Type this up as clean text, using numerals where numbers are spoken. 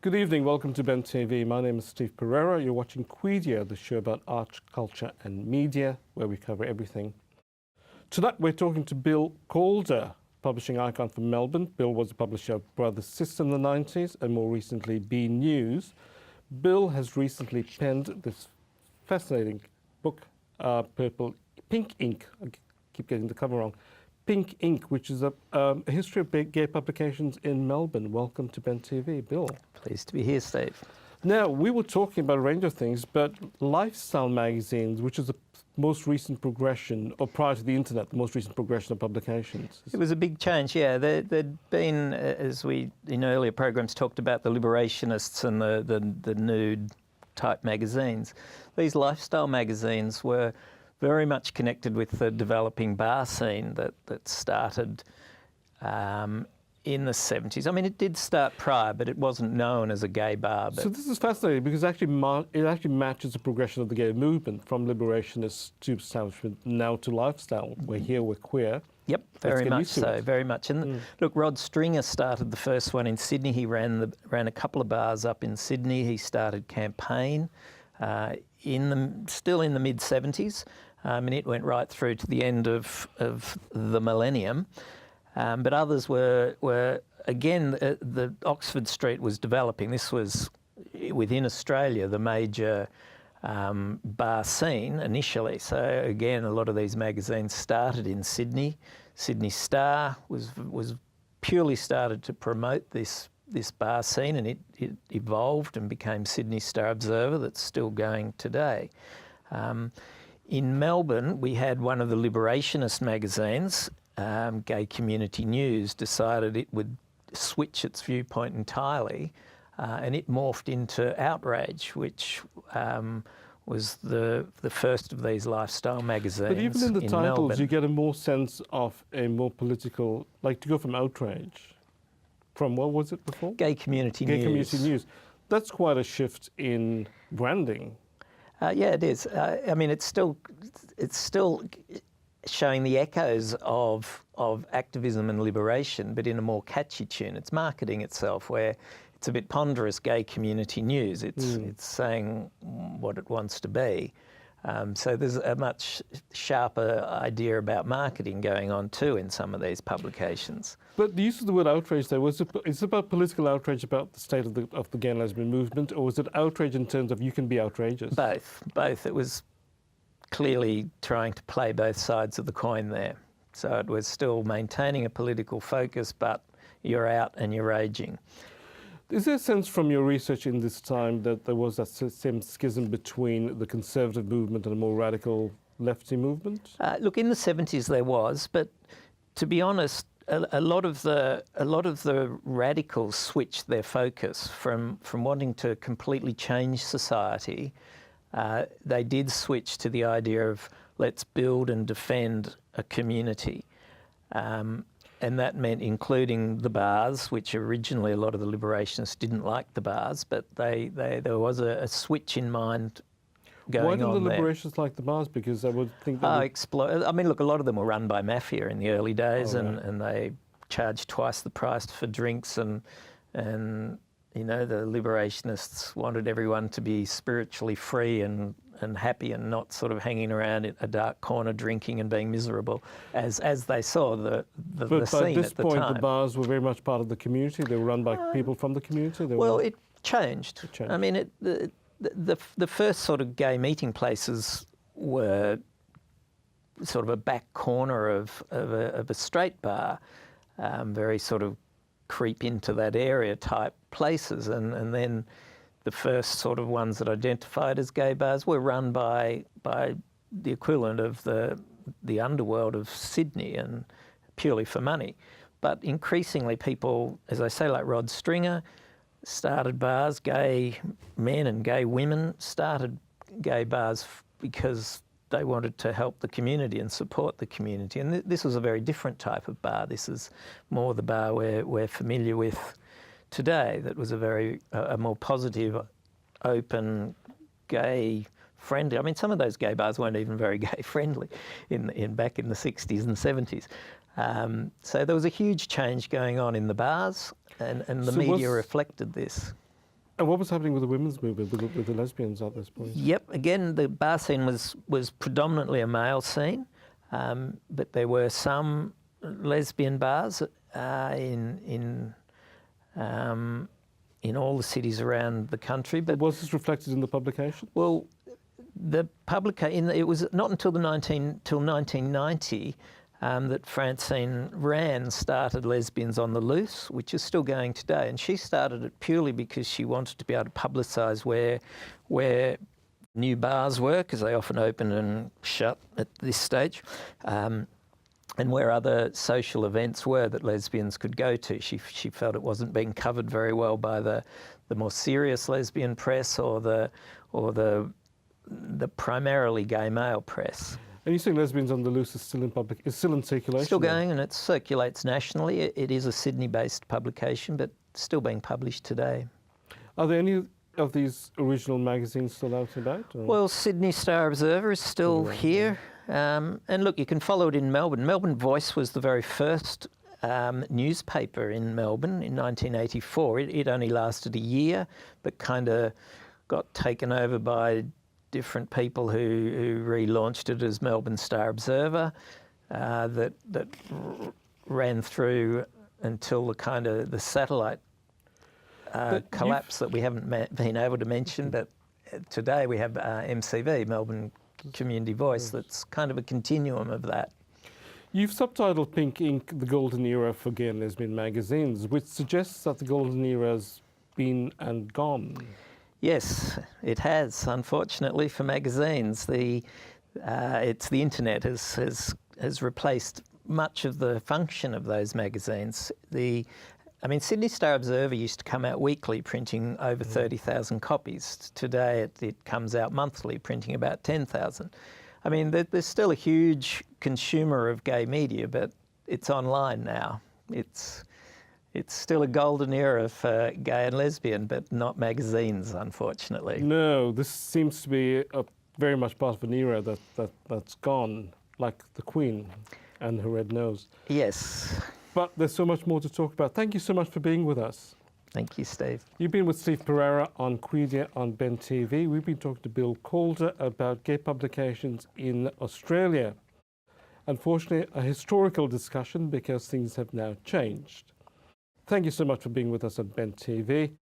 Good evening, welcome to Ben TV. My name is Steve Pereira. You're watching Quedia, the show about art, culture and media, where we cover everything. Tonight we're talking to Bill Calder, publishing icon from Melbourne. Bill was a publisher of Brothers Sister in the 90s and more recently B News. Bill has recently penned this fascinating book, Pink Ink, I keep getting the cover wrong, Pink Ink, which is a history of gay publications in Melbourne. Welcome to Ben TV, Bill. Pleased to be here, Steve. Now, we were talking about a range of things, but lifestyle magazines, which is the most recent progression, or prior to the internet, the most recent progression of publications. It was a big change, yeah. There'd been, as we in earlier programs talked about, the liberationists and the nude type magazines. These lifestyle magazines were very much connected with the developing bar scene that started in the 70s. I mean, it did start prior, but it wasn't known as a gay bar. So this is fascinating because it actually matches the progression of the gay movement from liberationists to establishment, now to lifestyle. We're here, we're queer. Yep, very much so, very much. And look, Rod Stringer started the first one in Sydney. He ran a couple of bars up in Sydney. He started Campaign still in the mid-70s, and it went right through to the end of the millennium. But others were again, the Oxford Street was developing. This was, within Australia, the major bar scene initially. So again, a lot of these magazines started in Sydney. Sydney Star was purely started to promote this bar scene, and it evolved and became Sydney Star Observer, that's still going today. In Melbourne, we had one of the liberationist magazines, Gay Community News, decided it would switch its viewpoint entirely, and it morphed into Outrage, which was the first of these lifestyle magazines. But even in the titles, Melbourne, you get a more sense of a more political, like to go from Outrage, from what was it before? Gay Community News. Gay Community News. That's quite a shift in branding. Yeah, it is. I mean, it's still showing the echoes of activism and liberation, but in a more catchy tune. It's marketing itself, where it's a bit ponderous. Gay Community News. It's saying what it wants to be. So there's a much sharper idea about marketing going on too in some of these publications. But the use of the word outrage there, is it about political outrage about the state of the gay and lesbian movement, or was it outrage in terms of you can be outrageous? Both. It was clearly trying to play both sides of the coin there. So it was still maintaining a political focus, but you're out and you're raging. Is there a sense from your research in this time that there was that same schism between the conservative movement and a more radical lefty movement? Look, in the 70s there was, but to be honest, a lot of the radicals switched their focus from wanting to completely change society. They did switch to the idea of let's build and defend a community. And that meant including the bars, which originally a lot of the liberationists didn't like the bars, but there was a switch in mind going on. Why didn't the liberationists like the bars? Because I would think that I mean, look, a lot of them were run by mafia in the early days, and they charged twice the price for drinks, and you know, the liberationists wanted everyone to be spiritually free and happy, and not sort of hanging around in a dark corner drinking and being miserable, as they saw the scene at the time. But by this point, the bars were very much part of the community. They were run by people from the community. It changed. I mean, the first sort of gay meeting places were sort of a back corner of a straight bar, very sort of creep into that area type places, and then the first sort of ones that identified as gay bars were run by the equivalent of the underworld of Sydney, and purely for money. But increasingly people, as I say, like Rod Stringer, started bars. Gay men and gay women started gay bars because they wanted to help the community and support the community. And this was a very different type of bar. This is more the bar we're familiar with today. That was a more positive, open, gay friendly. I mean, some of those gay bars weren't even very gay friendly back in the 60s and 70s. So there was a huge change going on in the bars, and the media reflected this. And what was happening with the women's movement, with the lesbians at this point? Yep, again, the bar scene was predominantly a male scene, but there were some lesbian bars in all the cities around the country. But was this reflected in the publication? Well, it was not until 1990 that Francine Rand started Lesbians on the Loose, which is still going today. And she started it purely because she wanted to be able to publicise where new bars were, because they often open and shut at this stage, and where other social events were that lesbians could go to. She felt it wasn't being covered very well by the more serious lesbian press or the primarily gay male press. And you think Lesbians on the Loose is still in circulation? Still going, and it circulates nationally. It is a Sydney-based publication, but still being published today. Are there any of these original magazines still out and about? Or? Well, Sydney Star Observer is still here. And look, you can follow it in Melbourne. Melbourne Voice was the very first newspaper in Melbourne in 1984. It only lasted a year, but kind of got taken over by different people who relaunched it as Melbourne Star Observer, that ran through until the satellite collapse that we haven't been able to mention. But today we have MCV, Melbourne Community Voice, that's kind of a continuum of that. You've subtitled Pink Ink the golden era for gay and lesbian magazines, which suggests that the golden era has been and gone. Yes, it has, unfortunately, for magazines. The internet has replaced much of the function of those magazines. Sydney Star Observer used to come out weekly, printing over 30,000 copies. Today it comes out monthly, printing about 10,000. I mean, there's still a huge consumer of gay media, but it's online now. It's still a golden era for gay and lesbian, but not magazines, unfortunately. No, this seems to be very much part of an era that's gone, like the Queen and her red nose. Yes. But there's so much more to talk about. Thank you so much for being with us. Thank you, Steve. You've been with Steve Pereira on Quedia on Ben TV. We've been talking to Bill Calder about gay publications in Australia. Unfortunately, a historical discussion because things have now changed. Thank you so much for being with us on Ben TV.